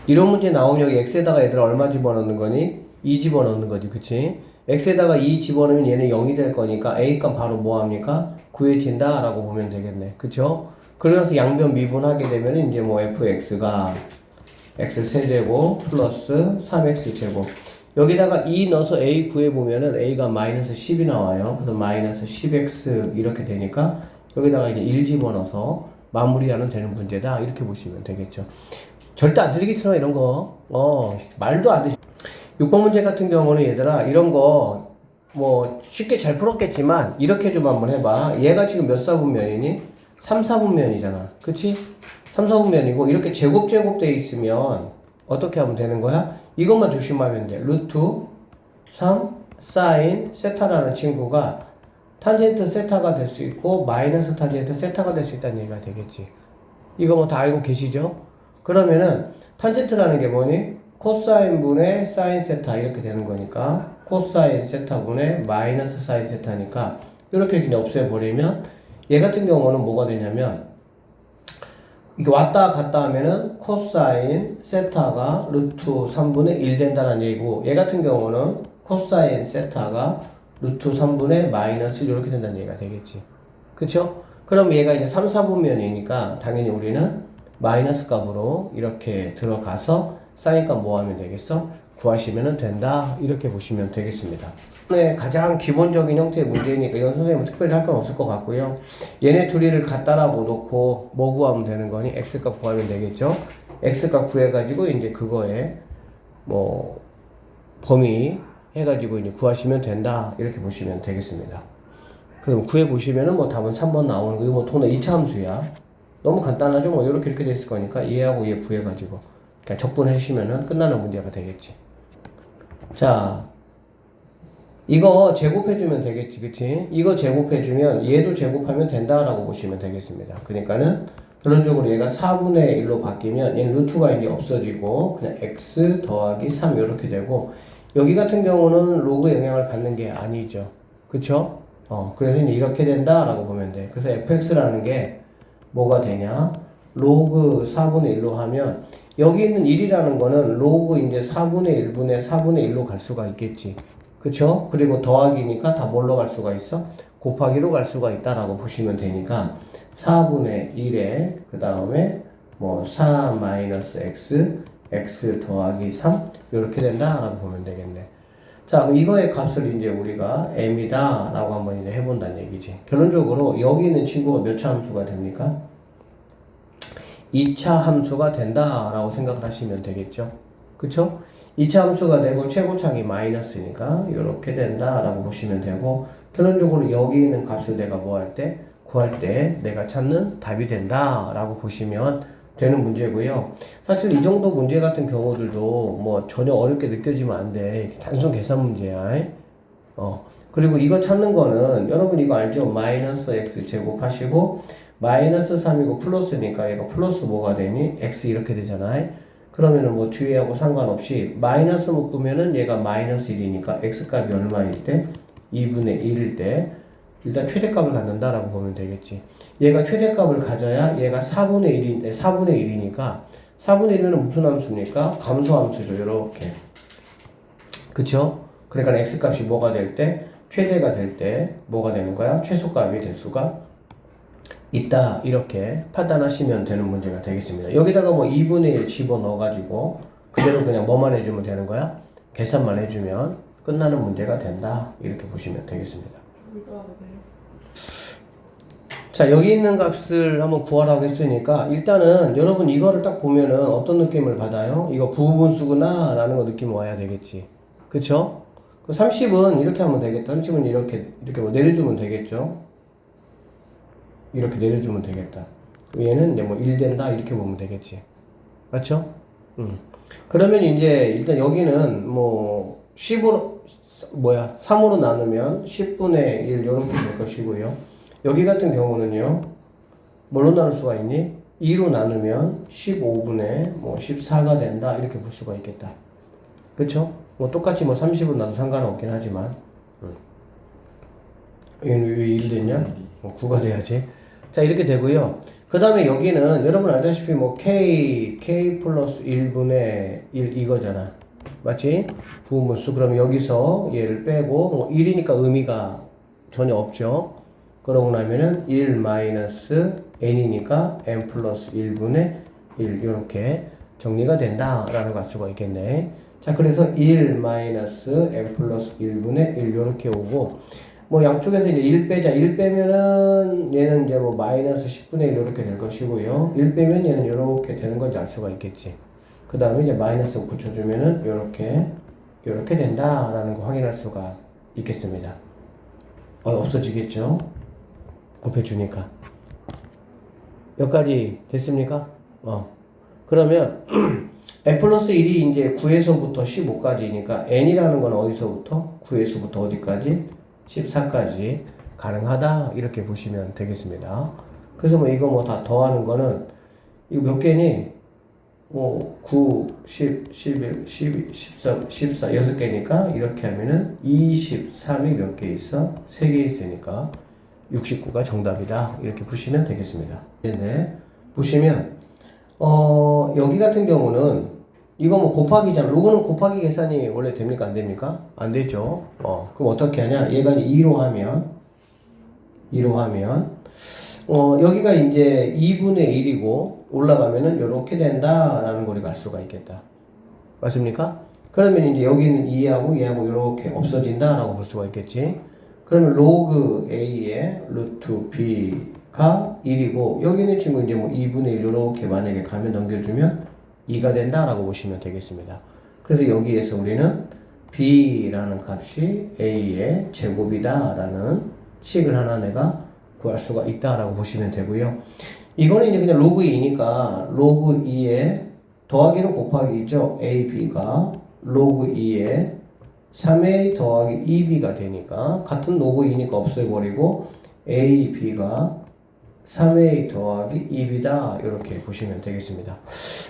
이런 문제 나오면 여기 x에다가 얘들아 얼마 집어넣는 거니? 2 집어넣는 거지, 그치? x에다가 2 집어넣으면 얘는 0이 될 거니까 a값 바로 뭐합니까? 구해진다 라고 보면 되겠네, 그쵸? 그래서 양변 미분하게 되면 이제 뭐 fx가 x 세제곱 플러스 3x 제곱 여기다가 2 넣어서 a 구해보면은 a가 마이너스 10이 나와요. 그래서 마이너스 10x 이렇게 되니까 여기다가 이제 1 집어넣어서 마무리하면 되는 문제다 이렇게 보시면 되겠죠. 절대 안 들리겠지만 이런 거 말도 안 되지. 6번 문제 같은 경우는 얘들아 이런 거 뭐 쉽게 잘 풀었겠지만 이렇게 좀 한번 해봐. 얘가 지금 몇 사분면이니? 3, 4분면이잖아. 그치? 3, 4분면이고 이렇게 제곱돼 있으면 어떻게 하면 되는 거야? 이것만 조심하면 돼. 루트 3 사인 세타라는 친구가 탄젠트 세타가 될 수 있고 마이너스 탄젠트 세타가 될 수 있다는 얘기가 되겠지. 이거 뭐 다 알고 계시죠? 그러면은 탄젠트라는 게 뭐니? 코사인 분의 사인 세타 이렇게 되는 거니까 코사인 세타 분의 마이너스 사인 세타니까 이렇게 그냥 없애버리면 얘 같은 경우는 뭐가 되냐면 이게 왔다 갔다 하면은 코사인 세타가 루트 3분의 1 된다는 얘기고 얘 같은 경우는 코사인 세타가 루트 3분의 마이너스 1 이렇게 된다는 얘기가 되겠지. 그쵸? 그럼 얘가 이제 3, 4분면이니까 당연히 우리는 마이너스 값으로 이렇게 들어가서 사인 값 뭐 하면 되겠어? 구하시면 된다. 이렇게 보시면 되겠습니다. 네, 가장 기본적인 형태의 문제니까 이건 선생님은 특별히 할 건 없을 것 같고요. 얘네 둘이를 갖다라 놓고 뭐 구하면 되는 거니? x값 구하면 되겠죠? x값 구해가지고 이제 그거에 뭐 범위 해가지고 이제 구하시면 된다. 이렇게 보시면 되겠습니다. 그럼 구해 보시면은 뭐 답은 3번 나오는 거. 이거 뭐 토너 2차 함수야. 너무 간단하죠? 뭐 이렇게 돼 있을 거니까 얘하고 얘 구해가지고 그냥 적분하시면은 끝나는 문제가 되겠지. 자, 이거 제곱해주면 되겠지, 그치? 이거 제곱해주면 얘도 제곱하면 된다라고 보시면 되겠습니다. 그러니까는 결론적으로 얘가 4분의 1로 바뀌면 얘는 루트가 이제 없어지고 그냥 x 더하기 3 이렇게 되고 여기 같은 경우는 로그 영향을 받는 게 아니죠. 그쵸? 그래서 이제 이렇게 된다라고 보면 돼. 그래서 fx라는 게 뭐가 되냐? 로그 4분의 1로 하면 여기 있는 1이라는 거는 로그 이제 4분의 1분의 4분의 1로 갈 수가 있겠지. 그쵸? 그리고 더하기니까 다 뭘로 갈 수가 있어? 곱하기로 갈 수가 있다라고 보시면 되니까 4분의 1에 그 다음에 뭐 4 마이너스 x x 더하기 3 이렇게 된다라고 보면 되겠네. 자, 그럼 이거의 값을 이제 우리가 m이다 라고 한번 이제 해본다는 얘기지. 결론적으로 여기 있는 친구가 몇 차 함수가 됩니까? 2차 함수가 된다 라고 생각을 하시면 되겠죠. 그쵸? 2차 함수가 되고 최고창이 마이너스니까 이렇게 된다 라고 보시면 되고 결론적으로 여기 있는 값을 내가 뭐 할 때? 구할 때 내가 찾는 답이 된다 라고 보시면 되는 문제고요. 사실 이 정도 문제 같은 경우들도 뭐 전혀 어렵게 느껴지면 안 돼. 단순 계산 문제야. 그리고 이거 찾는 거는 여러분 이거 알죠? 마이너스 x 제곱하시고 마이너스 3이고 플러스니까 얘가 플러스 뭐가 되니? x 이렇게 되잖아. 그러면은 뭐 뒤에하고 상관없이 마이너스 묶으면은 얘가 마이너스 1이니까 x 값이 얼마일 때? 2분의 1일 때 일단 최대값을 갖는다라고 보면 되겠지. 얘가 최대값을 가져야 얘가 4분의 1인데 4분의 1이니까 4분의 1은 무슨 함수입니까? 감소함수죠. 이렇게. 그쵸? 그러니까 x값이 뭐가 될 때? 최대가 될 때 뭐가 되는 거야? 최소값이 될 수가 있다. 이렇게 판단하시면 되는 문제가 되겠습니다. 여기다가 뭐 2분의 1 집어넣어가지고 그대로 그냥 뭐만 해주면 되는 거야? 계산만 해주면 끝나는 문제가 된다. 이렇게 보시면 되겠습니다. 자, 여기 있는 값을 한번 구하라고 했으니까 일단은 여러분 이거를 딱 보면은 어떤 느낌을 받아요? 이거 부분수구나 라는 거 느낌 와야 되겠지. 그쵸? 30은 이렇게 하면 되겠다. 30은 이렇게 뭐 내려주면 되겠죠. 이렇게 내려주면 되겠다. 얘는 이제 뭐 1 된다 이렇게 보면 되겠지. 맞죠? 그러면 이제 일단 여기는 뭐 10으로 3으로 나누면 10분의 1 이렇게 될 것이고요. 여기 같은 경우는요. 뭘로 나눌 수가 있니? 2로 나누면 15분의 뭐 14가 된다 이렇게 볼 수가 있겠다. 그쵸? 뭐 똑같이 뭐 30은 나도 상관없긴 하지만 얘는 왜 1이 됐냐? 9가 돼야지. 자, 이렇게 되고요. 그 다음에 여기는 여러분 알다시피 뭐 k 플러스 1분의 1 이거잖아. 맞지? 부분수. 그럼 여기서 얘를 빼고 뭐 1이니까 의미가 전혀 없죠. 그러고 나면은 1 마이너스 n이니까 n 플러스 1분의 1 이렇게 정리가 된다라는 걸 알 수가 있겠네. 자, 그래서 1 마이너스 n 플러스 1분의 1 이렇게 오고 뭐 양쪽에서 이제 1 빼자. 1 빼면은 얘는 이제 뭐 마이너스 10분의 1 이렇게 될 것이고요. 1 빼면 얘는 이렇게 되는 건지 알 수가 있겠지. 그 다음에 이제 마이너스 붙여주면은 이렇게 된다라는 거 확인할 수가 있겠습니다. 없어지겠죠? 곱해주니까. 여기까지 됐습니까? 그러면 n 플러스 1이 이제 9에서부터 15까지니까 n이라는 건 어디서부터? 9에서부터 어디까지? 14까지 가능하다 이렇게 보시면 되겠습니다. 그래서 뭐 이거 뭐 다 더하는 거는 이거 몇 개니? 뭐 9, 10, 11, 12, 13, 14 6개니까 이렇게 하면은 23이 몇 개 있어? 3개 있으니까 69가 정답이다 이렇게 보시면 되겠습니다. 네, 보시면 여기 같은 경우는 이거 뭐 곱하기잖아. 로그는 곱하기 계산이 원래 됩니까? 안 됩니까? 안 되죠. 그럼 어떻게 하냐? 얘가 2로 하면 여기가 이제 2분의 1이고 올라가면은 이렇게 된다라는 걸 알 수가 있겠다. 맞습니까? 그러면 이제 여기는 2하고 얘하고 이렇게 없어진다라고 볼 수가 있겠지. 그러면 로그 A의 루트 B가 1이고 여기는 지금 이제 뭐 2분의 1 이렇게 만약에 가면 넘겨주면 2가 된다라고 보시면 되겠습니다. 그래서 여기에서 우리는 B라는 값이 A의 제곱이다라는 식을 하나 내가 구할 수가 있다라고 보시면 되고요. 이거는 이제 그냥 로그 2니까 로그 2에 더하기로 곱하기 있죠. AB가 로그 2에 3A 더하기 2B가 되니까 같은 로그 2니까 없애버리고 AB가 3A 더하기 2B다 이렇게 보시면 되겠습니다.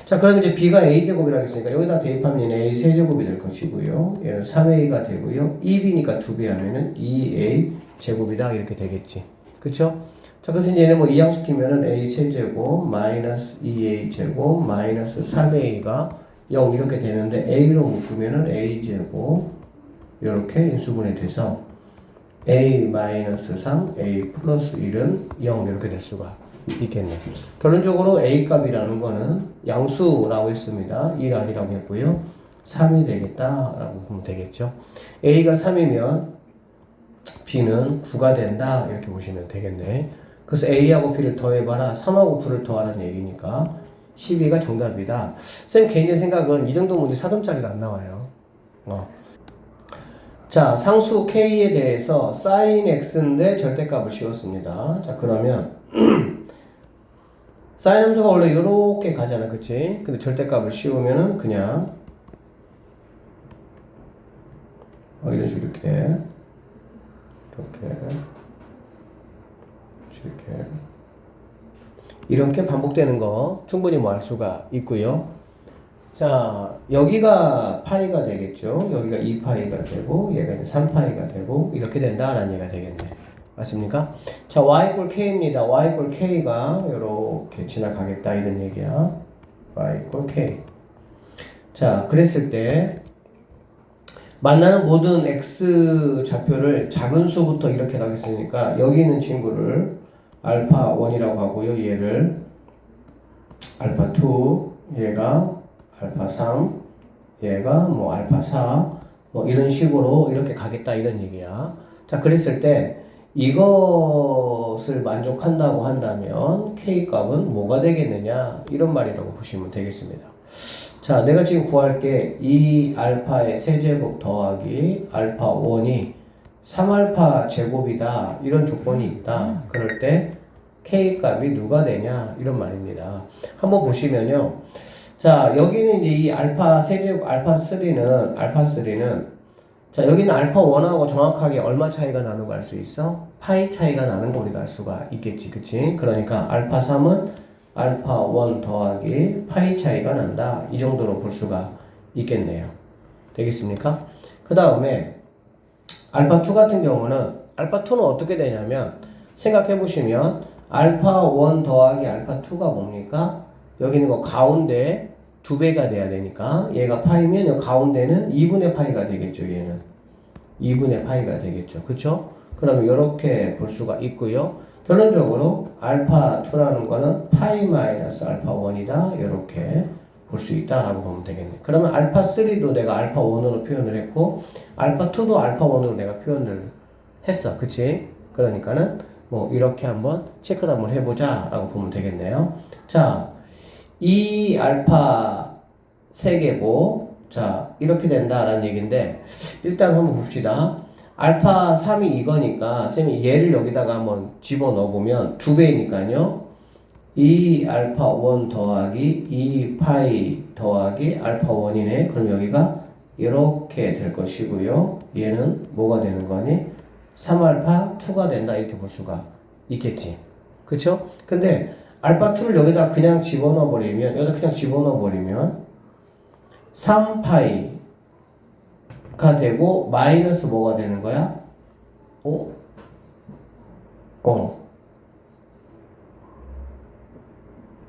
자, 그럼 이제 B가 A제곱이라고 했으니까 여기다 대입하면 얘는 A 세제곱이 될 것이고요. 얘는 3A가 되고요. 2B니까 2배 하면은 2A 제곱이다 이렇게 되겠지. 그쵸? 자, 그래서 이제 얘는 뭐 이항시키면은 A 세제곱 마이너스 2A 제곱 마이너스 3A가 0 이렇게 되는데 A로 묶으면은 A 제곱 이렇게 인수분해 돼서 A-3, A 플러스 1은 0 이렇게 될 수가 있겠네요. 결론적으로 A 값이라는 거는 양수라고 했습니다. 1 아니라고 했고요. 3이 되겠다라고 보면 되겠죠. A가 3이면 B는 9가 된다 이렇게 보시면 되겠네. 그래서 A하고 B를 더해봐라. 3하고 9를 더하라는 얘기니까 12가 정답이다. 쌤 개인의 생각은 이 정도 문제 4점짜리도 안 나와요. 자, 상수 K에 대해서 sin X인데 절대값을 씌웠습니다. 자, 그러면 sin 함수가 원래 이렇게 가잖아. 그치? 근데 절대값을 씌우면은 그냥 이런 식으로 이렇게 반복되는 거 충분히 뭐 알 수가 있고요. 자, 여기가 파이가 되겠죠. 여기가 2파이가 되고 얘가 이제 3파이가 되고 이렇게 된다라는 얘기가 되겠네. 맞습니까? 자, y 꼴 k입니다. y 꼴 k가 이렇게 지나가겠다 이런 얘기야. y 꼴 k. 자, 그랬을 때 만나는 모든 x 좌표를 작은 수부터 이렇게 가겠으니까 여기 있는 친구를 알파 1이라고 하고요. 얘를 알파 2, 얘가 알파 3, 얘가 뭐 알파 4, 뭐 이런 식으로 이렇게 가겠다 이런 얘기야. 자, 그랬을 때 이것을 만족한다고 한다면 K값은 뭐가 되겠느냐 이런 말이라고 보시면 되겠습니다. 자, 내가 지금 구할게 이 알파의 세제곱 더하기 알파 1이 3알파 제곱이다 이런 조건이 있다. 그럴 때 K값이 누가 되냐 이런 말입니다. 한번 보시면요. 자, 여기는 이제 이 알파 세제곱 알파 3는 자, 여기는 알파 1하고 정확하게 얼마 차이가 나는 거 알 수 있어? 파이 차이가 나는 거 우리가 알 수가 있겠지. 그치? 그러니까 알파 3은 알파 1 더하기 파이 차이가 난다. 이 정도로 볼 수가 있겠네요. 되겠습니까? 그 다음에 알파 2 같은 경우는 알파 2는 어떻게 되냐면 생각해 보시면 알파 1 더하기 알파 2가 뭡니까? 여기 있는 거 가운데 2배가 돼야 되니까 얘가 파이면 이 가운데는 2분의 파이가 되겠죠. 얘는 2분의 파이가 되겠죠. 그쵸? 그러면 이렇게 볼 수가 있고요. 결론적으로 알파 2라는 거는 파이 마이너스 알파 1이다. 이렇게 볼 수 있다라고 보면 되겠네. 그러면 알파 3도 내가 알파 1으로 표현을 했고 알파 2도 알파 1으로 내가 표현을 했어. 그치? 그러니까는 뭐 이렇게 한번 체크를 한번 해보자 라고 보면 되겠네요. 자, 이 알파 3개고 자 이렇게 된다라는 얘기인데 일단 한번 봅시다. 알파 3이 이거니까 쌤이 얘를 여기다가 한번 집어넣어 보면 2배니까요. 2 알파 1 더하기 2 파이 더하기 알파 1이네. 그럼 여기가 이렇게 될 것이고요. 얘는 뭐가 되는 거니? 3알파 2가 된다. 이렇게 볼 수가 있겠지. 그쵸? 근데 알파 2를 여기다 그냥 집어넣어 버리면 여기다 그냥 집어넣어 버리면 3파이가 되고 마이너스 뭐가 되는 거야?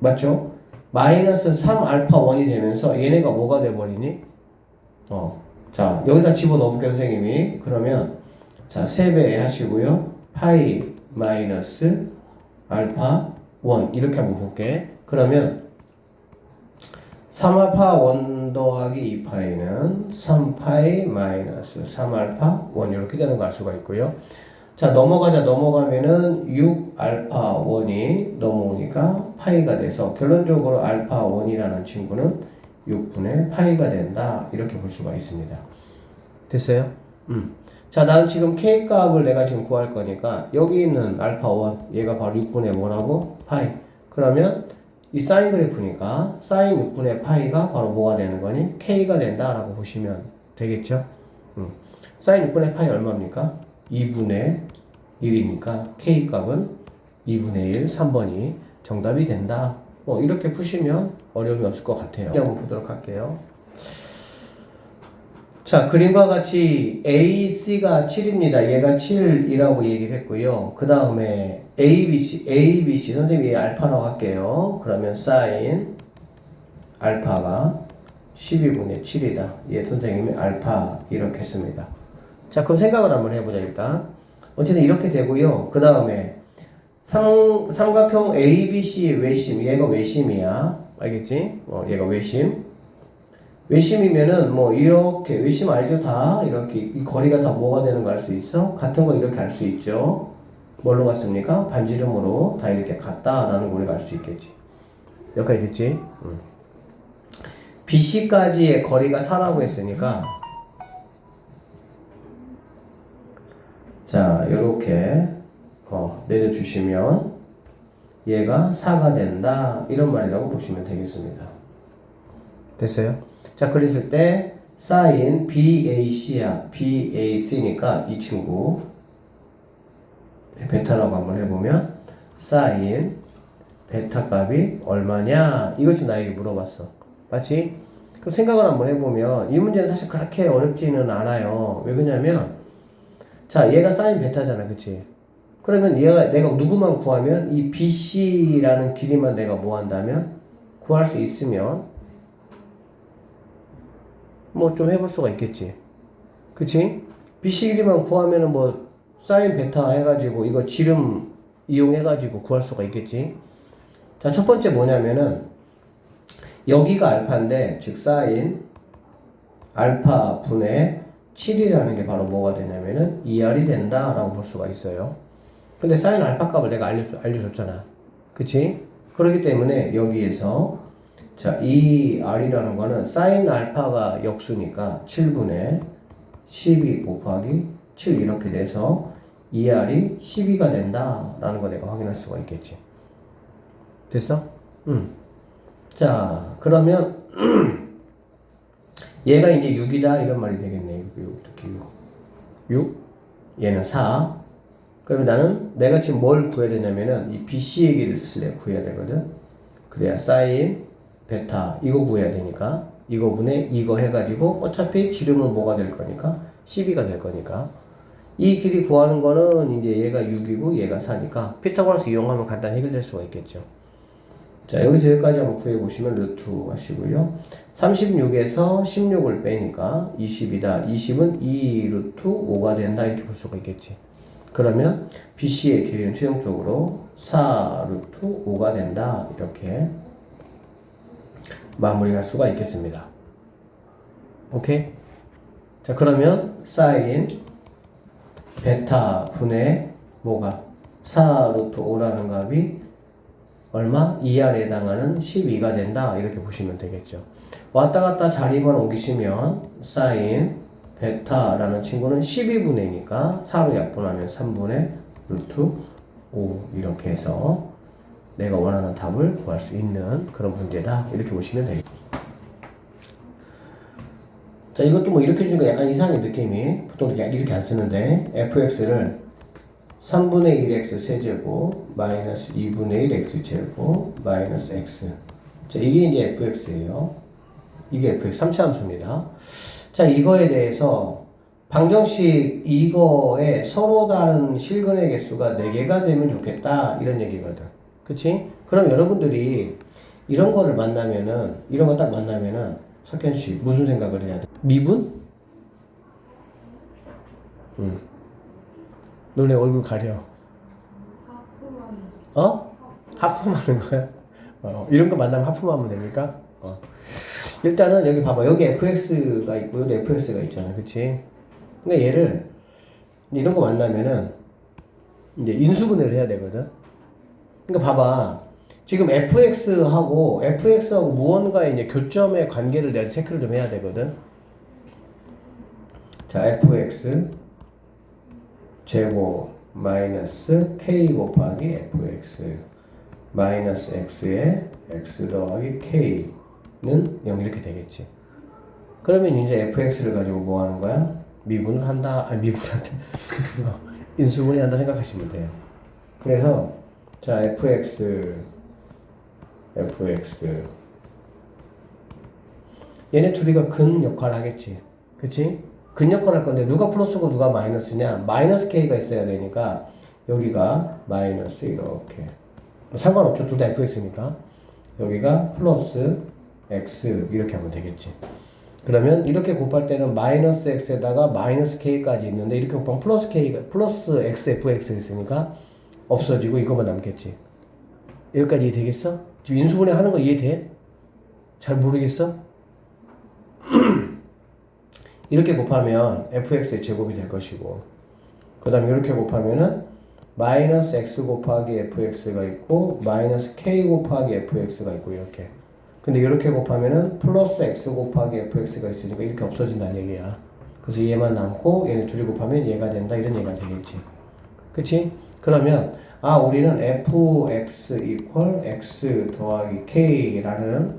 맞죠? 마이너스 3알파 1이 되면서 얘네가 뭐가 돼버리니? 자, 여기다 집어넣을게요, 선생님이. 그러면, 자, 3배 하시고요. 파이 마이너스 알파 1. 이렇게 한번 볼게. 그러면, 3알파 1 더하기 2파이는 3파이 마이너스 3알파 1. 이렇게 되는 거 알 수가 있고요. 자, 넘어가면은 6알파 1이 넘어오니까 파이가 돼서 결론적으로 알파 1이라는 친구는 6분의 파이가 된다. 이렇게 볼 수가 있습니다. 됐어요? 자, 나는 지금 K 값을 내가 지금 구할 거니까 여기 있는 알파 1, 얘가 바로 6분의 뭐라고? 파이. 그러면 이 사인 그래프니까 사인 6분의 파이가 바로 뭐가 되는 거니? K가 된다라고 보시면 되겠죠? 사인 6분의 파이 얼마입니까? 2분의 1이니까 K값은 2분의 1, 3번이 정답이 된다. 뭐 이렇게 푸시면 어려움이 없을 것 같아요. 한번 보도록 할게요. 자, 그림과 같이 AC가 7입니다. 얘가 7이라고 얘기를 했고요. 그 다음에 ABC 선생님이 알파라고 할게요. 그러면 사인 알파가 12분의 7이다. 얘 선생님이 알파 이렇게 했습니다. 자, 그럼 생각을 한번 해보자. 일단 어쨌든 이렇게 되고요. 그 다음에 삼각형 ABC의 외심, 얘가 외심이야. 알겠지? 얘가 외심이면은 뭐 이렇게 외심 알죠? 다 이렇게 이 거리가 다 뭐가 되는 거 알 수 있어? 같은 거 이렇게 알 수 있죠. 뭘로 같습니까? 반지름으로 다 이렇게 같다라는 걸 우리가 알 수 있겠지. 여기까지 됐지? BC까지의 거리가 4라고 했으니까 자, 요렇게 내려주시면 얘가 4가 된다 이런 말이라고 보시면 되겠습니다. 됐어요? 자, 그랬을 때 사인 BAC야. BAC니까 이 친구 베타라고 한번 해보면 사인 베타 값이 얼마냐? 이걸 지금 나에게 물어봤어. 맞지? 그 생각을 한번 해보면 이 문제는 사실 그렇게 어렵지는 않아요. 왜 그러냐면 자, 얘가 사인 베타잖아. 그치? 그러면 내가 누구만 구하면 이 BC라는 길이만 내가 뭐 한다면 구할 수 있으면 뭐 좀 해볼 수가 있겠지. 그치? BC 길이만 구하면은 뭐 사인 베타 해가지고 이거 지름 이용해가지고 구할 수가 있겠지. 자, 첫 번째 뭐냐면은 여기가 알파인데 즉 사인 알파 분의 7이라는 게 바로 뭐가 되냐면은 2R이 된다라고 볼 수가 있어요. 근데 사인 알파 값을 내가 알려줬잖아. 그치? 그렇기 때문에 여기에서 자, 이 R이라는 거는 사인 알파가 역수니까 7분의 12 곱하기 7 이렇게 돼서 2R이 12가 된다라는 거 내가 확인할 수가 있겠지. 됐어? 자, 그러면 얘가 이제 6이다 이런 말이 되겠네. 6. 얘는 4. 그러면 나는 내가 지금 뭘 구해야 되냐면은 이 BC의 길이를 구해야 되거든. 그래야 사인 베타 이거 구해야 되니까 이거 분의 이거 해가지고 어차피 지름은 뭐가 될 거니까 12가 될 거니까 이 길이 구하는 거는 이제 얘가 6이고 얘가 4니까 피타고라스 이용하면 간단히 해결될 수가 있겠죠. 자, 여기서 여기까지 한번 구해보시면 루트 하시고요. 36에서 16을 빼니까 20이다. 20은 2 루트 5가 된다. 이렇게 볼 수가 있겠지. 그러면 BC의 길이는 최종적으로 4 루트 5가 된다. 이렇게 마무리할 수가 있겠습니다. 오케이? 자, 그러면 사인 베타 분의 뭐가 4 루트 5라는 값이 얼마? 2R에 해당하는 12가 된다. 이렇게 보시면 되겠죠. 왔다 갔다 자리만 옮기시면 사인 베타라는 친구는 12분의니까 4로 약분하면 3분의 루트 5 이렇게 해서 내가 원하는 답을 구할 수 있는 그런 문제다. 이렇게 보시면 되겠죠. 자, 이것도 뭐 이렇게 주니까 약간 이상해 느낌이. 보통 이렇게 안 쓰는데 fx를 3분의 1x 세제곱 마이너스 2분의 1 x제곱 마이너스 x. 자, 이게 이제 fx예요. 이게 fx 3차 함수입니다. 자, 이거에 대해서 방정식 이거에 서로 다른 실근의 개수가 4개가 되면 좋겠다 이런 얘기거든. 그치? 그럼 여러분들이 이런 거를 만나면은 이런 거 딱 만나면은 석현씨 무슨 생각을 해야 돼? 미분? 너네 얼굴 가려. 어? 하품하는 거야? 이런 거 만나면 하품하면 됩니까? 일단은 여기 봐봐. 여기 fx가 있고 여기 fx가 있잖아. 그치? 그러니까 얘를 이런 거 만나면은 이제 인수분해를 해야 되거든. 그러니까 봐봐. 지금 fx하고 무언가의 이제 교점의 관계를 내가 체크를 좀 해야 되거든. 자, fx 제곱 마이너스 k 곱하기 fx 마이너스 x에 x 더하기 k는 0 이렇게 되겠지. 그러면 이제 fx를 가지고 뭐 하는 거야? 미분을 한다. 아니 미분한테 인수분해 한다 생각하시면 돼요. 그래서 자 fx 얘네 둘이가 근 역할을 하겠지. 그치? 근 역할을 할 건데 누가 플러스고 누가 마이너스냐? 마이너스 k가 있어야 되니까 여기가 마이너스 이렇게 상관없죠. 둘 다 fx니까 여기가 플러스 x 이렇게 하면 되겠지. 그러면 이렇게 곱할 때는 마이너스 x에다가 마이너스 k까지 있는데 이렇게 곱하면 플러스 k가 플러스 x fx 있으니까 없어지고 이것만 남겠지. 여기까지 이해되겠어? 지금 인수분해 하는 거 이해돼? 잘 모르겠어? 이렇게 곱하면 fx의 제곱이 될 것이고 그 다음에 이렇게 곱하면은 마이너스 x 곱하기 fx가 있고 마이너스 k 곱하기 fx가 있고 이렇게. 근데 이렇게 곱하면은 플러스 x 곱하기 fx가 있으니까 이렇게 없어진다는 얘기야. 그래서 얘만 남고 얘네 둘이 곱하면 얘가 된다 이런 얘기가 되겠지. 그치? 그러면 우리는 fx equal x 더하기 k라는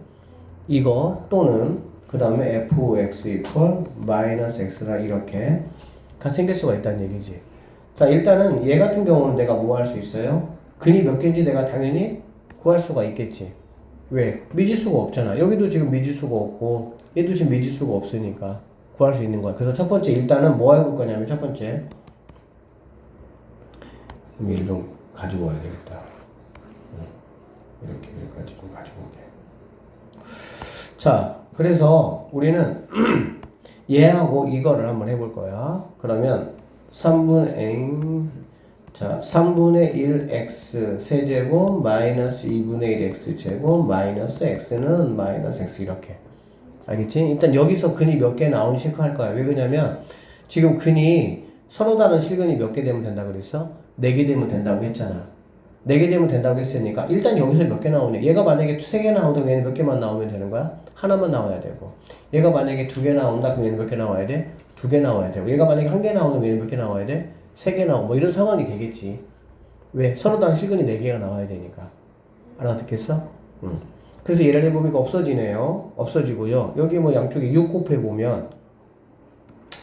이거 또는 그 다음에 fx equal 마이너스 x라 이렇게 가 생길 수가 있다는 얘기지. 자, 일단은 얘 같은 경우는 내가 뭐 할 수 있어요? 근이 몇 개인지 내가 당연히 구할 수가 있겠지. 왜? 미지수가 없잖아. 여기도 지금 미지수가 없고 얘도 지금 미지수가 없으니까 구할 수 있는 거야. 그래서 첫 번째 일단은 뭐 해볼 거냐면 첫 번째 얘를 좀 가지고 와야 되겠다. 이렇게 가지고 오게. 자, 그래서 우리는 얘하고 이거를 한번 해볼 거야. 그러면 3분의 1x 세제곱 마이너스 2분의 1 x 제곱 마이너스 x는 마이너스 x 이렇게. 알겠지? 일단 여기서 근이 몇 개 나오는 식으로 할 거야. 왜 그러냐면 지금 근이 서로 다른 실근이 몇 개 되면 된다고 그랬어? 4개 되면 된다고 했잖아. 4개 되면 된다고 했으니까 일단 여기서 몇 개 나오냐. 얘가 만약에 3개 나온다면 얘는 몇 개만 나오면 되는 거야? 하나만 나와야 되고. 얘가 만약에 2개 나온다 그럼 얘는 몇 개 나와야 돼? 2개 나와야 되고. 얘가 만약에 1개 나오면 얘는 몇 개 나와야 돼? 3개 나오고 뭐 이런 상황이 되겠지. 왜? 서로 다른 실근이 4개가 나와야 되니까. 알아듣겠어? 그래서 얘를 해보니까 없어지네요. 없어지고요. 여기 뭐 양쪽에 6 곱해보면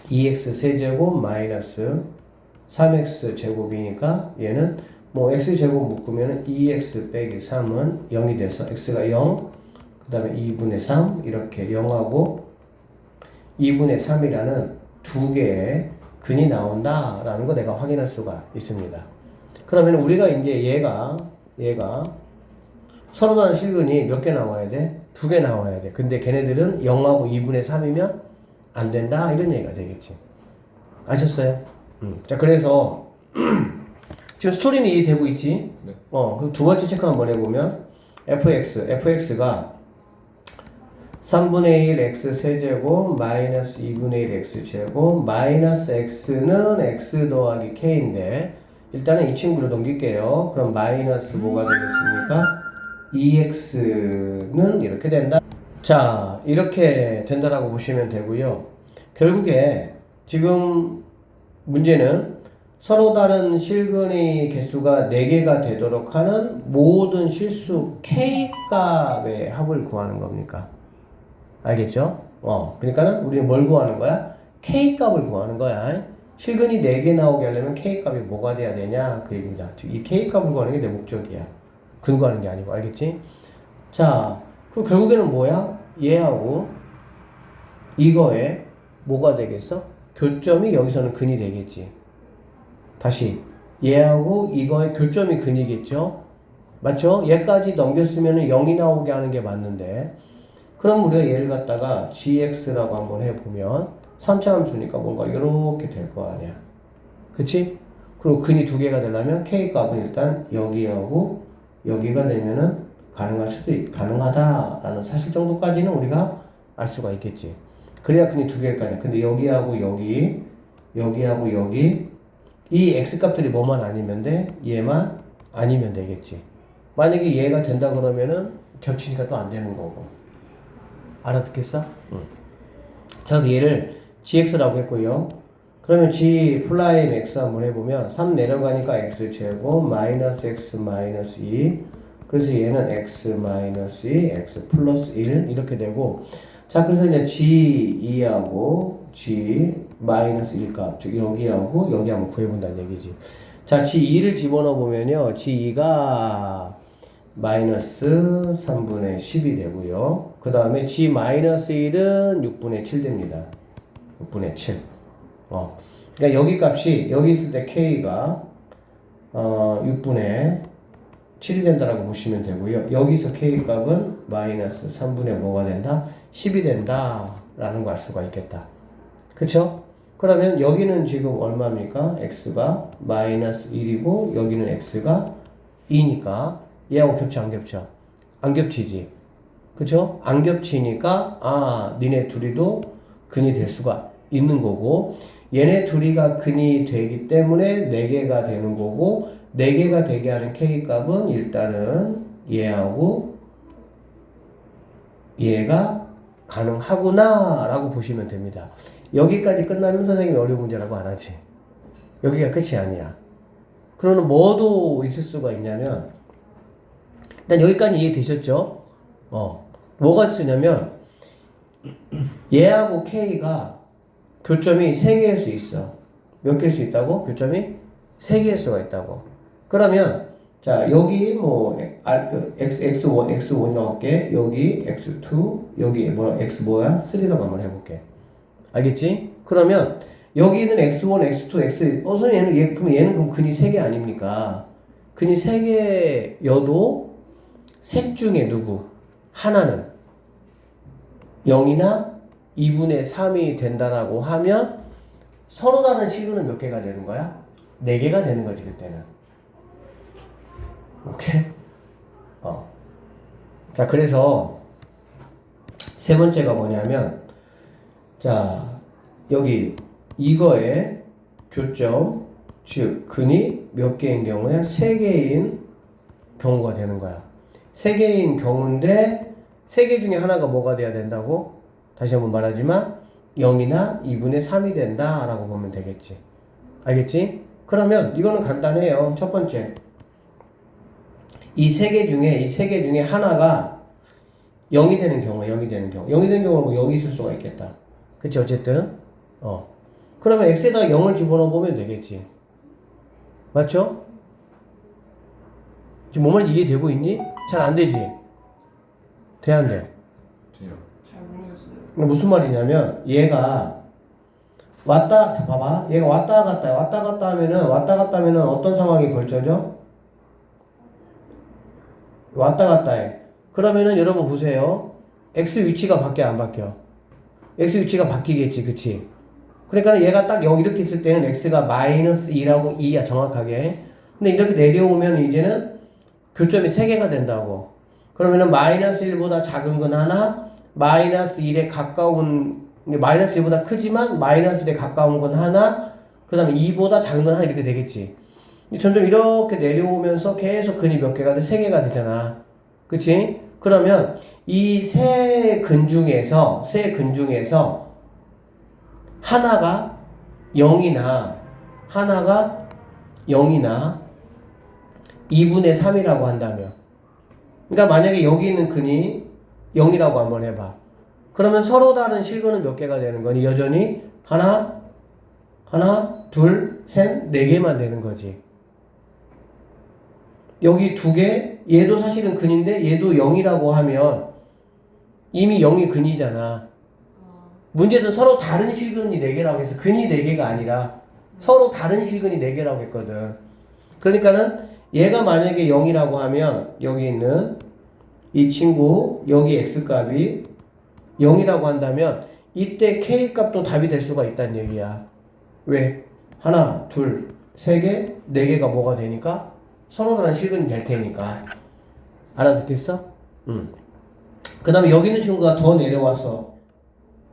2x 세제곱 마이너스 3x 제곱이니까 얘는 뭐 x제곱 묶으면 2x 빼기 3은 0이 돼서 x가 0, 그 다음에 2분의 3 이렇게 0하고 2분의 3이라는 두 개의 근이 나온다라는 거 내가 확인할 수가 있습니다. 그러면 우리가 이제 얘가 서로 다른 실근이 몇 개 나와야 돼? 2개 나와야 돼. 근데 걔네들은 0하고 2분의 3이면 안 된다 이런 얘기가 되겠지. 아셨어요? 자, 그래서 지금 스토리는 이해되고 있지? 네. 그럼 두 번째 체크 한번 해보면 fx가 3분의 1 x 세제곱 마이너스 2분의 1 x 제곱 마이너스 x는 x 더하기 k인데 일단은 이 친구를 넘길게요. 그럼 마이너스 뭐가 되겠습니까? 2x는 이렇게 된다. 자, 이렇게 된다라고 보시면 되고요. 결국에 지금 문제는 서로 다른 실근의 개수가 4개가 되도록 하는 모든 실수 k 값의 합을 구하는 겁니까? 알겠죠? 그러니까는 우리는 뭘 구하는 거야? k 값을 구하는 거야. 실근이 4개 나오게 하려면 k 값이 뭐가 돼야 되냐? 그 얘기입니다. 이 k 값을 구하는 게 내 목적이야. 근거하는 게 아니고, 알겠지? 자, 그럼 결국에는 뭐야? 얘하고 이거에 뭐가 되겠어? 교점이 여기서는 근이 되겠지. 다시 얘하고 이거의 교점이 근이겠죠? 맞죠? 얘까지 넘겼으면 0이 나오게 하는 게 맞는데 그럼 우리가 얘를 갖다가 gx라고 한번 해보면 3차 함수니까 뭔가 이렇게 될 거 아니야. 그치? 그리고 근이 2개가 되려면 k 값은 일단 여기하고 여기가 되면은 가능하다라는 사실 정도까지는 우리가 알 수가 있겠지. 그래야 근이 2개일 거 아니야. 근데 여기하고 여기하고 여기 이 x 값들이 뭐만 아니면 돼? 얘만 아니면 되겠지. 만약에 얘가 된다 그러면은 겹치니까 또 안 되는 거고. 알아듣겠어? 응. 자, 그래서 얘를 gx라고 했고요. 그러면 g 플라임 x 한번 해보면 3 내려가니까 x 제곱 마이너스 x 마이너스 2 그래서 얘는 x 마이너스 2 x 플러스 1 이렇게 되고 자, 그래서 이제 g2하고 g 마이너스 1 값, 즉 여기하고 여기 한번 구해본다는 얘기지. 자, g2를 집어넣어 보면요, g2가 마이너스 3분의 10이 되고요. 그 다음에 g 마이너스 1은 6분의 7 됩니다. 6분의 7. 그러니까 여기 값이 여기 있을 때 k가 6분의 7이 된다라고 보시면 되고요. 여기서 k 값은 마이너스 3분의 뭐가 된다? 10이 된다 라는 걸 알 수가 있겠다. 그쵸? 그러면 여기는 지금 얼마입니까? x가 마이너스 1이고 여기는 x가 2니까 얘하고 겹쳐 안 겹쳐? 안 겹치지. 그쵸? 안 겹치니까 니네 둘이도 근이 될 수가 있는 거고 얘네 둘이가 근이 되기 때문에 4개가 되는 거고 4개가 되게 하는 k값은 일단은 얘하고 얘가 가능하구나 라고 보시면 됩니다. 여기까지 끝나면 선생님이 어려운 문제라고 안 하지. 여기가 끝이 아니야. 그러면 뭐도 있을 수가 있냐면 일단 여기까지 이해되셨죠? 뭐가 있을 수 있냐면 얘하고 k가 교점이 3개일 수 있어. 몇 개일 수 있다고? 교점이 3개일 수가 있다고. 그러면 자, 여기 뭐 x1, x1이라고 할게. 여기 x2, 여기 x 뭐야? 3라고 한번 해볼게. 알겠지? 그러면 여기는 x1, x2, x 선생님 그럼 그럼 근이 3개 아닙니까? 근이 3개여도 셋 중에 누구? 하나는 0이나 2분의 3이 된다라고 하면 서로 다른 실근은 몇 개가 되는 거야? 4개가 되는 거지 그때는. 오케이? 자, 그래서 세 번째가 뭐냐면 자, 여기 이거의 교점 즉 근이 몇 개인 경우에 3개인 경우가 되는 거야. 3개인 경우인데 3개 중에 하나가 뭐가 돼야 된다고? 다시 한번 말하지만 0이나 2분의 3이 된다라고 보면 되겠지. 알겠지? 그러면 이거는 간단해요. 첫 번째 이 3개 중에 하나가 0이 되는 경우 0이 되는 경우는 뭐 여기 있을 수가 있겠다. 그치? 어쨌든 그러면 x에다가 0을 집어넣어 보면 되겠지. 맞죠? 지금 뭔 말인지 이해되고 있니? 잘 안 되지? 돼, 안 돼? 돼요. 잘 모르겠어요. 무슨 말이냐면 얘가 왔다, 봐봐. 얘가 왔다 갔다 하면은 어떤 상황이 걸쳐져? 왔다 갔다 해. 그러면은 여러분 보세요. x 위치가 바뀌어 안 바뀌어? x 위치가 바뀌겠지, 그치? 그러니까 얘가 딱 여기 이렇게 있을 때는 x가 마이너스 2라고 2야 정확하게. 근데 이렇게 내려오면 이제는 교점이 3개가 된다고. 그러면은 마이너스 1보다 작은 건 하나, 마이너스 1에 가까운, 마이너스 1보다 크지만 마이너스 1에 가까운 건 하나, 그 다음에 2보다 작은 건 하나 이렇게 되겠지. 점점 이렇게 내려오면서 계속 근이 몇 개가 돼? 3개가 되잖아. 그치? 그러면 이 세 근 중에서 하나가 0이나 2분의 3이라고 한다면, 그러니까 만약에 여기 있는 근이 0이라고 한번 해봐. 그러면 서로 다른 실근은 몇 개가 되는 거니? 여전히 하나, 둘, 셋, 4개만 되는 거지. 여기 2개, 얘도 사실은 근인데 얘도 0이라고 하면 이미 0이 근이잖아. 문제는 서로 다른 실근이 4개라고 해서 근이 4개가 아니라 서로 다른 실근이 4개라고 했거든. 그러니까는 얘가 만약에 0이라고 하면 여기 있는 이 친구 여기 x값이 0이라고 한다면 이때 k값도 답이 될 수가 있다는 얘기야. 왜? 하나, 둘, 세 개, 4개가 뭐가 되니까? 서로 다른 실근이 될 테니까. 알아듣겠어? 그 다음에 여기 있는 친구가 더 내려와서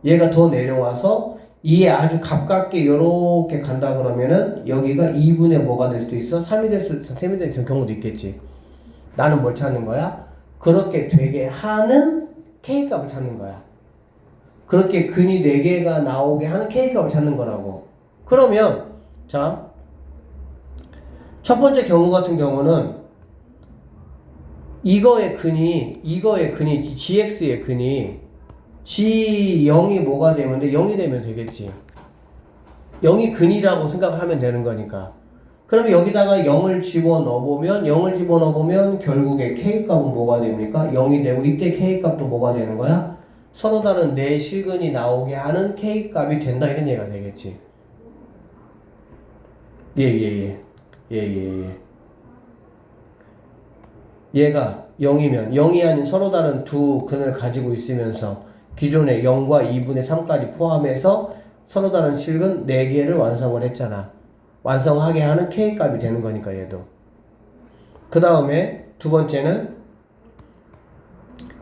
얘가 더 내려와서 이에 아주 가깝게 이렇게 간다 그러면은 여기가 2분의 뭐가 될 수도 있어? 3이 될 수도 있어. 3이 될 경우도 있겠지. 나는 뭘 찾는 거야? 그렇게 되게 하는 K값을 찾는 거야. 그렇게 근이 4개가 나오게 하는 K값을 찾는 거라고. 그러면 자, 첫 번째 경우 같은 경우는 이거의 근이 GX의 근이 G0이 뭐가 되면 돼? 0이 되면 되겠지. 0이 근이라고 생각을 하면 되는 거니까. 그럼 여기다가 0을 집어넣어보면 결국에 K값은 뭐가 됩니까? 0이 되고 이때 K값도 뭐가 되는 거야? 서로 다른 네 실근이 나오게 하는 K값이 된다 이런 얘기가 되겠지. 예. 얘가 0이면 0이 아닌 서로 다른 두 근을 가지고 있으면서 기존의 0과 2분의 3까지 포함해서 서로 다른 실근 4개를 완성을 했잖아. 완성하게 하는 K값이 되는 거니까 얘도. 그 다음에 두 번째는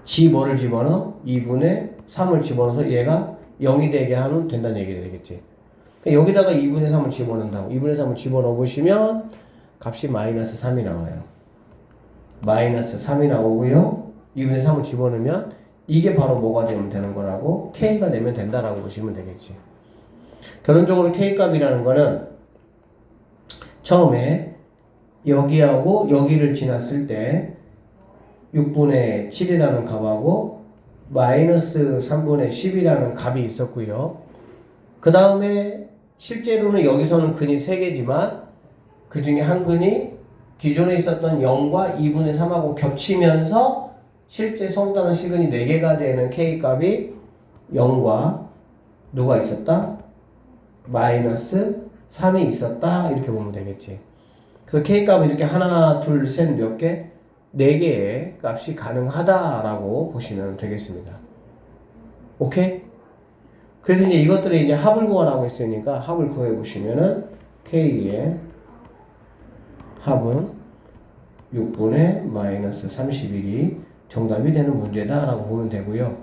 G 뭐를 집어넣어? 2분의 3을 집어넣어서 얘가 0이 되게 하면 된다는 얘기가 되겠지. 그러니까 여기다가 2분의 3을 집어넣는다고. 2분의 3을 집어넣어 보시면 값이 마이너스 3이 나와요. 마이너스 3이 나오고요. 2분의 3을 집어넣으면 이게 바로 뭐가 되면 되는 거라고? K가 되면 된다라고 보시면 되겠지. 결론적으로 K값이라는 거는 처음에 여기하고 여기를 지났을 때 6분의 7이라는 값하고 마이너스 3분의 10이라는 값이 있었고요. 그 다음에 실제로는 여기서는 근이 3개지만 그 중에 한 근이 기존에 있었던 0과 2분의 3하고 겹치면서 실제 서로 다른 실근이 4개가 되는 K값이 0과 누가 있었다? 마이너스 3이 있었다 이렇게 보면 되겠지. 그 K값은 이렇게 하나, 둘, 셋 몇 개? 4개의 값이 가능하다라고 보시면 되겠습니다. 오케이? 그래서 이제 이것들을 이제 합을 구하라고 했으니까 합을 구해 보시면은 K의 합은 6분의 마이너스 31이 정답이 되는 문제다라고 보면 되고요.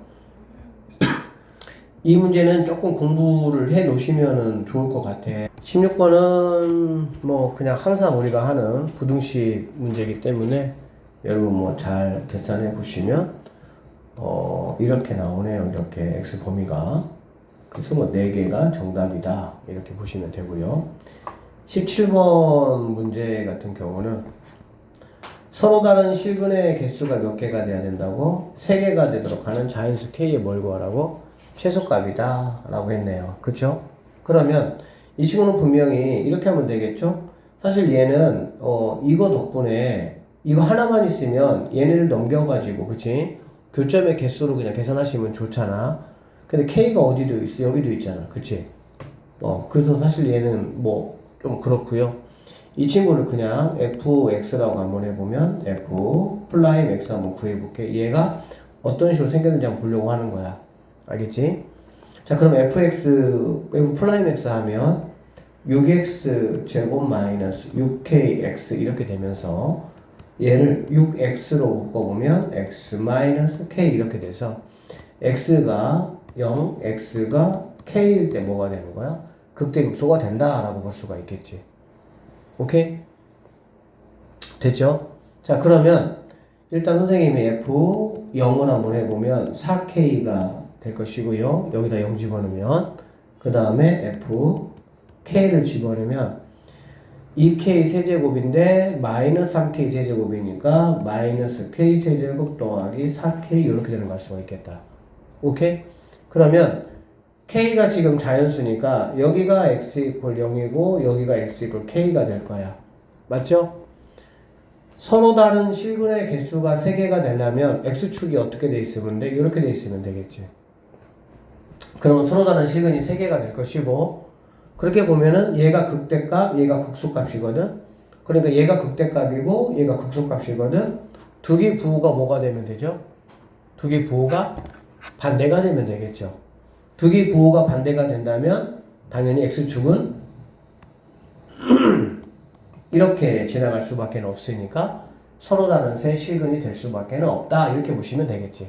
이 문제는 조금 공부를 해 놓으시면 좋을 것 같아. 16번은 뭐 그냥 항상 우리가 하는 부등식 문제이기 때문에 여러분 뭐 잘 계산해 보시면 이렇게 나오네요. 이렇게 x 범위가. 그래서 뭐 4개가 정답이다 이렇게 보시면 되고요. 17번 문제 같은 경우는 서로 다른 실근의 개수가 몇 개가 돼야 된다고? 3개가 되도록 하는 자인수 K의 뭘 구하라고? 최소값이다 라고 했네요. 그쵸? 그러면 이 친구는 분명히 이렇게 하면 되겠죠? 사실 얘는 이거 덕분에 이거 하나만 있으면 얘네를 넘겨가지고 그치? 교점의 개수로 그냥 계산하시면 좋잖아. 근데 K가 어디도 있어? 여기도 있잖아. 그치? 그래서 사실 얘는 뭐 좀 그렇고요. 이 친구를 그냥 fx라고 한번 해보면 f 플라임 x 한번 구해볼게. 얘가 어떤 식으로 생겼는지 한번 보려고 하는 거야. 알겠지? 자, 그럼 f 플라임 x 하면 6x 제곱 마이너스 6kx 이렇게 되면서 얘를 6x로 묶어보면 x 마이너스 k 이렇게 돼서 x가 0, x가 k일 때 뭐가 되는 거야? 극대극소가 된다라고 볼 수가 있겠지. 오케이? 됐죠? 자, 그러면 일단 선생님이 F0을 한번 해보면 4K가 될 것이고요. 여기다 0 집어넣으면 그 다음에 K를 집어넣으면 2K 세제곱인데 마이너스 3K 세제곱이니까 마이너스 K 세제곱 더하기 4K 이렇게 되는 걸 알 수가 있겠다. 오케이? 그러면 K가 지금 자연수니까 여기가 x 이퀄 0이고 여기가 x 이퀄 k가 될 거야. 맞죠? 서로 다른 실근의 개수가 3개가 되려면 x축이 어떻게 돼 있으면 돼? 이렇게 돼 있으면 되겠지. 그러면 서로 다른 실근이 3개가 될 것이고 그렇게 보면은 얘가 극대값, 얘가 극소값이거든. 그러니까 얘가 극대값이고 얘가 극소값이거든. 두 개 부호가 뭐가 되면 되죠? 두 개 부호가 반대가 되면 되겠죠. 두 개 부호가 반대가 된다면 당연히 x축은 이렇게 지나갈 수밖에 없으니까 서로 다른 세 실근이 될 수밖에 없다 이렇게 보시면 되겠지.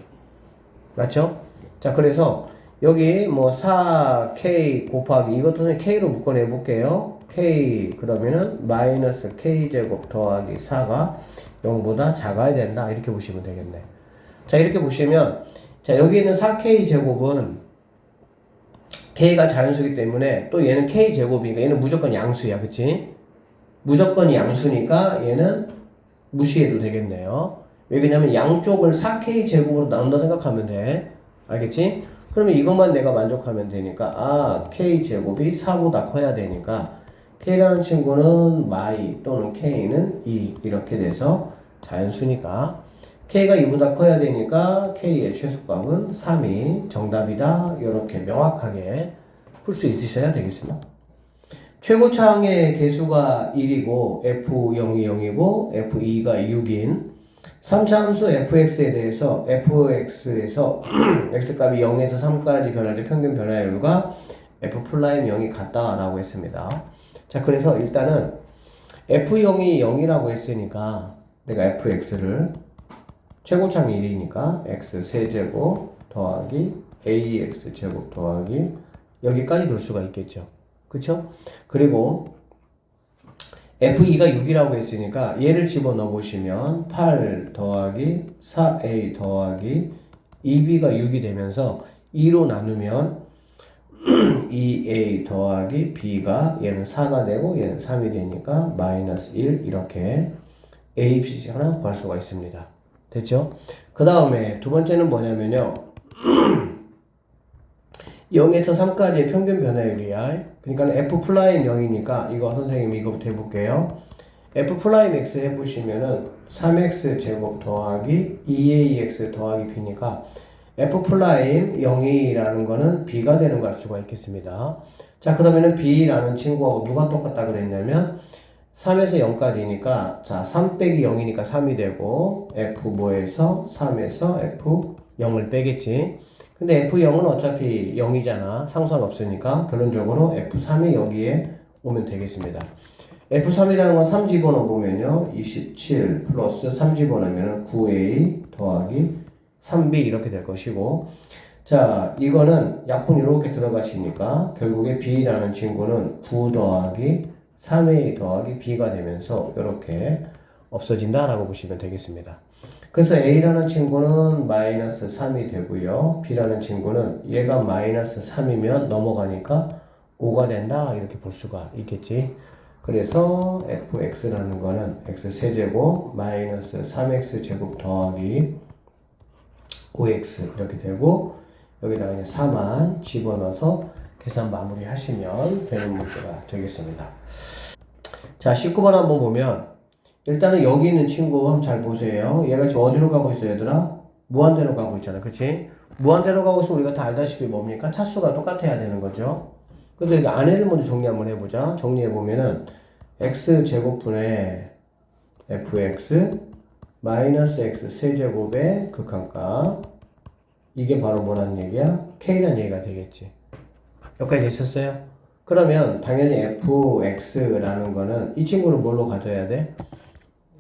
맞죠? 자, 그래서 여기 뭐 4k 곱하기 이것도 그냥 k로 묶어내 볼게요. k 그러면은 마이너스 k제곱 더하기 4가 0보다 작아야 된다 이렇게 보시면 되겠네. 자, 이렇게 보시면 자, 여기 있는 4k 제곱은 k가 자연수이기 때문에 또 얘는 k제곱이니까 얘는 무조건 양수야. 그치? 무조건 양수니까 얘는 무시해도 되겠네요. 왜냐면 양쪽을 4k 제곱으로 나눈다 생각하면 돼. 알겠지? 그러면 이것만 내가 만족하면 되니까 k 제곱이 4보다 커야 되니까 k라는 친구는 마이 또는 k는 2 이렇게 돼서 자연수니까 k가 2보다 커야 되니까 k의 최소값은 3이 정답이다. 이렇게 명확하게 풀 수 있으셔야 되겠습니다. 최고차항의 개수가 1이고 f0이 0이고 f2가 6인 3차 함수 fx에 대해서 fx에서 x값이 0에서 3까지 변할 때 평균 변화율과 f'0이 같다라고 했습니다. 자, 그래서 일단은 f0이 0이라고 했으니까 내가 fx를 최고차항이 1이니까 x 세제곱 더하기 ax 제곱 더하기 여기까지 놓을 수가 있겠죠. 그쵸? 그리고 f2가 6이라고 했으니까 얘를 집어넣어 보시면 8 더하기 4a 더하기 2b가 6이 되면서 2로 나누면 2a 더하기 b가 얘는 4가 되고 얘는 3이 되니까 마이너스 1 이렇게 a, b 하나 구할 수가 있습니다. 됐죠? 그 다음에 두 번째는 뭐냐면요. 0에서 3까지의 평균 변화율이야. 그러니까 f'0이니까 이거 선생님이 이거부터 해볼게요. f'(x) 해보시면은 3x 제곱 더하기 2ax 더하기 b니까 f'(0이라는 거는 b가 되는 걸 알 수가 있겠습니다. 자, 그러면은 b라는 친구하고 누가 똑같다 그랬냐면 3에서 0까지니까 자, 3 빼기 0이니까 3이 되고 f 뭐에서 3에서 f0을 빼겠지. 근데 f0은 어차피 0이잖아. 상수함 없으니까 결론적으로 f3이 여기에 오면 되겠습니다. f3이라는 건 3 집어넣어 보면요 27 플러스 3 집어넣으면 9a 더하기 3b 이렇게 될 것이고 자, 이거는 약분 이렇게 들어가시니까 결국에 b라는 친구는 9 더하기 3a 더하기 b가 되면서 이렇게 없어진다라고 보시면 되겠습니다. 그래서 a라는 친구는 마이너스 3이 되고요. b라는 친구는 얘가 마이너스 3이면 넘어가니까 5가 된다 이렇게 볼 수가 있겠지. 그래서 fx라는 거는 x 세제곱 마이너스 3x 제곱 더하기 5x 이렇게 되고 여기다가 이제 4만 집어넣어서 계산 마무리 하시면 되는 문제가 되겠습니다. 자, 19번 한번 보면 일단은 여기 있는 친구 한번 잘 보세요. 얘가 지금 어디로 가고 있어 얘들아? 무한대로 가고 있잖아. 그치? 무한대로 가고 있으면 우리가 다 알다시피 뭡니까? 차수가 똑같아야 되는 거죠. 그래서 여기 안에를 먼저 정리 한번 해보자. 정리해보면은 x제곱분의 fx 마이너스 x 세제곱의 극한값, 이게 바로 뭐라는 얘기야? k라는 얘기가 되겠지. 여기까지 됐었어요? 그러면 당연히 fx라는 거는 이 친구를 뭘로 가져야 돼?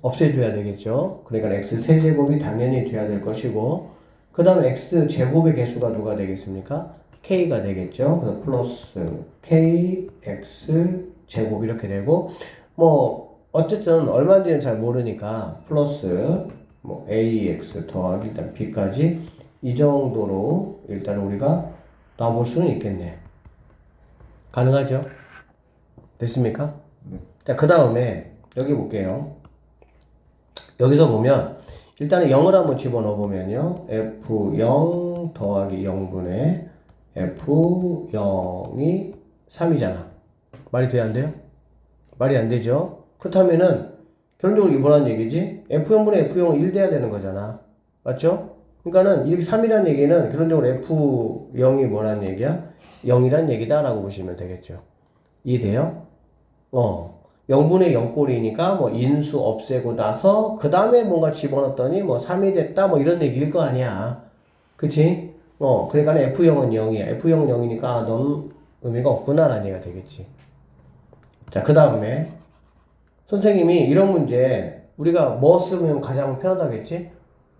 없애줘야 되겠죠. 그러니까 x 세제곱이 당연히 돼야 될 것이고, 그 다음에 x 제곱의 개수가 누가 되겠습니까? k가 되겠죠. 그래서 플러스 kx 제곱 이렇게 되고, 뭐 어쨌든 얼마인지는 잘 모르니까 플러스 뭐 ax 더하기 일단 b까지 이 정도로 일단 우리가 놔볼 수는 있겠네. 가능하죠? 됐습니까? 네. 자, 그 다음에 여기 볼게요. 여기서 보면 일단은 0을 한번 집어넣어 보면요, f0 더하기 0분의 f0이 3이잖아. 말이 돼야 안 돼요? 말이 안 되죠? 그렇다면은 결론적으로 이게 뭐라는 얘기지? f0분의 f0은 1 돼야 되는 거잖아. 맞죠? 그러니까는 이렇게 3이라는 얘기는 결론적으로 f0이 뭐라는 얘기야? 0이란 얘기다 라고 보시면 되겠죠. 이해돼요? 0분의 0꼴이니까 뭐 인수 없애고 나서 그 다음에 뭔가 집어넣었더니 뭐 3이 됐다 뭐 이런 얘기일 거 아니야. 그치? 그러니까 f0은 0이야. f0은 0이니까 아, 넌 의미가 없구나 라는 얘기가 되겠지. 자, 그 다음에 선생님이 이런 문제 우리가 뭐 쓰면 가장 편하다겠지?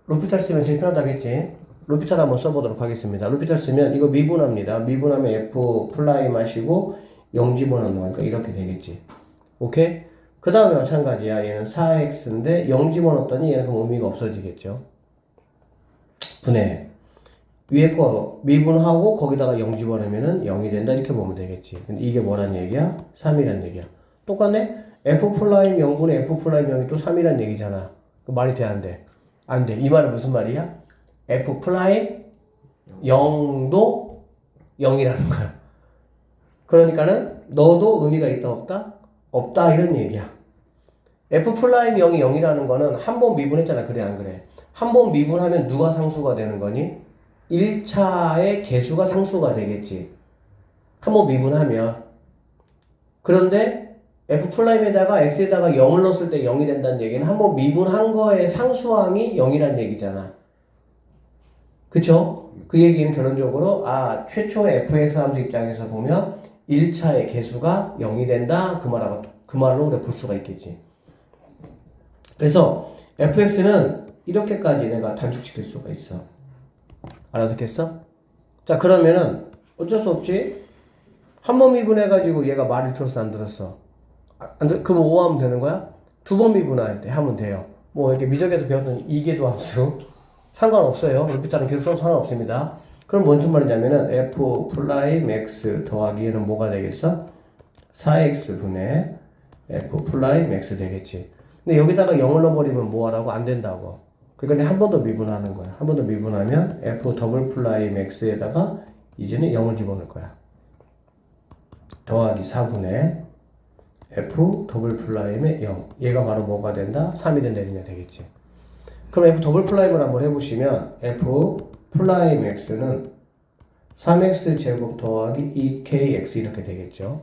로피탈 쓰면 제일 편하다겠지? 로피탈 한번 써보도록 하겠습니다. 로피탈 쓰면 이거 미분합니다. 미분하면 f 플라임 하시고 0 집어넣는 거니까 이렇게 되겠지. 오케이? 그 다음에 마찬가지야. 얘는 4x인데 0 집어넣었더니 얘는 그럼 의미가 없어지겠죠. 분해. 위에 거 미분하고 거기다가 0 집어넣으면은 0이 된다. 이렇게 보면 되겠지. 근데 이게 뭐란 얘기야? 3이란 얘기야. 똑같네? f 플라임 0분의 f 플라임 0이 또 3이란 얘기잖아. 그 말이 돼, 안 돼? 안 돼. 이 말은 무슨 말이야? f 플라임 0도 0이라는 거야. 그러니까는 너도 의미가 있다 없다? 없다 이런 얘기야. f 플라임 0이 0이라는 거는 한 번 미분했잖아. 그래 안 그래? 한 번 미분하면 누가 상수가 되는 거니? 1차의 개수가 상수가 되겠지. 한 번 미분하면. 그런데 f 플라임에다가 x에다가 0을 넣었을 때 0이 된다는 얘기는 한 번 미분한 거의 상수항이 0이라는 얘기잖아. 그쵸? 그 얘기는 결론적으로 최초의 fx 함수 입장에서 보면 1차의 개수가 0이 된다. 그 말로 우리가 볼 수가 있겠지. 그래서 fx는 이렇게까지 내가 단축시킬 수가 있어. 알아듣겠어? 자, 그러면은 어쩔 수 없지. 한 번 미분해가지고 얘가 말을 들었어 안 들었어? 그럼 5 하면 되는 거야? 두 번 미분할 때 하면 돼요. 뭐 이렇게 미적에서 배웠던 이계도 함수 상관없어요. 로피탈은 계속 써도 상관없습니다. 그럼 뭔 말이냐면은 f 플라임 x 더하기 얘는 뭐가 되겠어? 4x분의 f 플라임 x 되겠지. 근데 여기다가 0을 넣어버리면 뭐하라고? 안 된다고. 그러니까 한 번 더 미분하는 거야. 한 번 더 미분하면 f 더블 플라임 x에다가 이제는 0을 집어넣을 거야. 더하기 4분의 f 더블 플라임의 0. 얘가 바로 뭐가 된다? 3이 된다 이런 게 되겠지. 그럼 f 더블 플라임을 한번 해보시면 f 플라임 x는 3x 제곱 더하기 2kx 이렇게 되겠죠.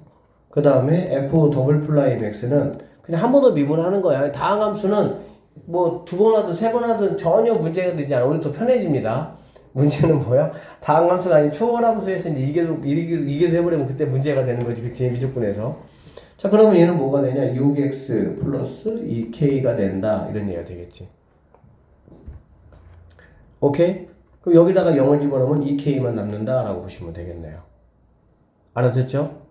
그 다음에 f 더블 플라임 x는 그냥 한 번 더 미분하는 거야. 다항함수는 뭐 두 번 하든 세 번 하든 전혀 문제가 되지 않아. 오히려 더 편해집니다. 문제는 뭐야? 다항함수가 아닌 초월함수 했으니 이게 돼버리면 그때 문제가 되는 거지. 그치? 미적분에서. 자, 그러면 얘는 뭐가 되냐? 6x 플러스 2k가 된다. 이런 얘기가 되겠지. 오케이? 그럼 여기다가 0을 집어넣으면 2k만 남는다라고 보시면 되겠네요. 알아듣죠?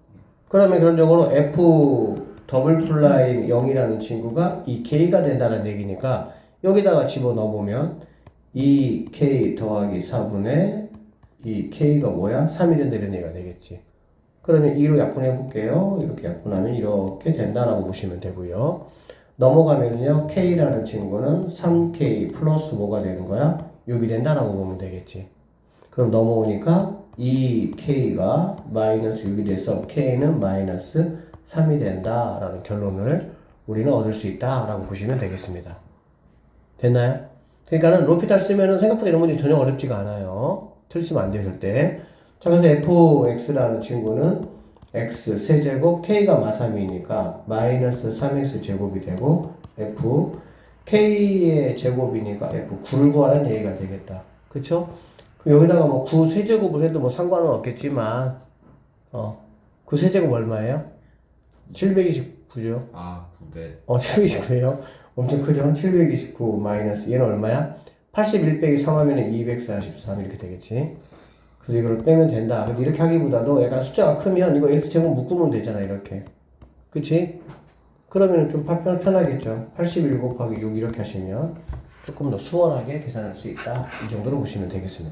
그러면 결론적으로 f 더블 플라임 0이라는 친구가 2k가 된다는 얘기니까 여기다가 집어넣어보면 2k 더하기 4분의 2k가 뭐야? 3이 된다 이런 얘기가 되겠지. 그러면 2로 약분해 볼게요. 이렇게 약분하면 이렇게 된다라고 보시면 되고요. 넘어가면요, k라는 친구는 3k 플러스 뭐가 되는 거야? 6이 된다라고 보면 되겠지. 그럼 넘어오니까 2k가 마이너스 6이 돼서 k는 마이너스 3이 된다라는 결론을 우리는 얻을 수 있다라고 보시면 되겠습니다. 됐나요? 그러니까는 로피탈 쓰면은 생각보다 이런 문제 전혀 어렵지가 않아요. 틀리시면 안 돼요, 절대. 자, 그래서 fx라는 친구는 x 세제곱 k가 마삼이니까 마이너스 3x 제곱이 되고 f k의 제곱이니까 f 9를 구하라는 얘기가 되겠다. 그쵸? 그럼 여기다가 뭐 9 세제곱을 해도 뭐 상관은 없겠지만 9 세제곱 얼마예요? 729죠. 아, 900. 729예요. 엄청 크죠? 729 마이너스 얘는 얼마야? 81 빼기 3 하면 243 이렇게 되겠지. 그래서 이걸 빼면 된다. 근데 이렇게 하기보다도 약간 숫자가 크면 이거 x제곱 묶으면 되잖아, 이렇게. 그치? 그러면 좀 편하겠죠. 81 곱하기 6 이렇게 하시면 조금 더 수월하게 계산할 수 있다. 이 정도로 보시면 되겠습니다.